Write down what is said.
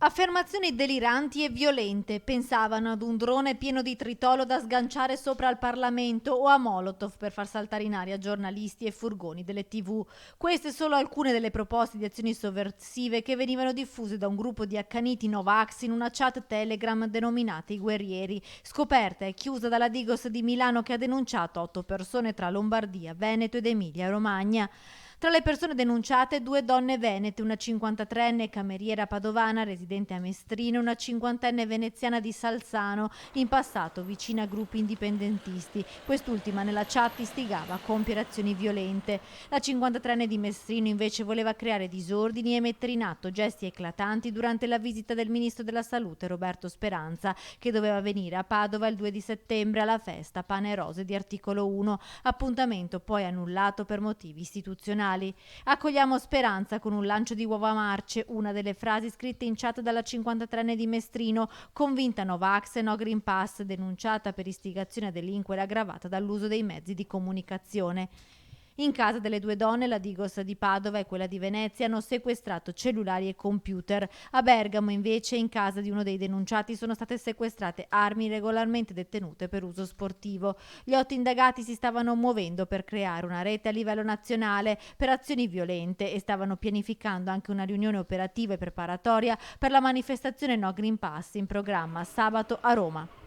Affermazioni deliranti e violente, pensavano ad un drone pieno di tritolo da sganciare sopra il Parlamento o a Molotov per far saltare in aria giornalisti e furgoni delle TV. Queste solo alcune delle proposte di azioni sovversive che venivano diffuse da un gruppo di accaniti Novax in una chat Telegram denominata I Guerrieri, scoperta e chiusa dalla Digos di Milano che ha denunciato 8 persone tra Lombardia, Veneto ed Emilia-Romagna. Tra le persone denunciate, 2 donne venete, una 53enne cameriera padovana residente a Mestrino e una 50enne veneziana di Salzano, in passato vicina a gruppi indipendentisti. Quest'ultima nella chat istigava a compiere azioni violente. La 53enne di Mestrino invece voleva creare disordini e mettere in atto gesti eclatanti durante la visita del ministro della Salute Roberto Speranza, che doveva venire a Padova il 2 di settembre alla festa Pane e Rose di Articolo 1, appuntamento poi annullato per motivi istituzionali. Accogliamo Speranza con un lancio di uova marce, una delle frasi scritte in chat dalla 53enne di Mestrino, convinta Novax e no Green Pass, denunciata per istigazione a delinquere aggravata dall'uso dei mezzi di comunicazione. In casa delle 2 donne, la Digos di Padova e quella di Venezia, hanno sequestrato cellulari e computer. A Bergamo, invece, in casa di uno dei denunciati sono state sequestrate armi regolarmente detenute per uso sportivo. Gli 8 indagati si stavano muovendo per creare una rete a livello nazionale per azioni violente e stavano pianificando anche una riunione operativa e preparatoria per la manifestazione No Green Pass in programma sabato a Roma.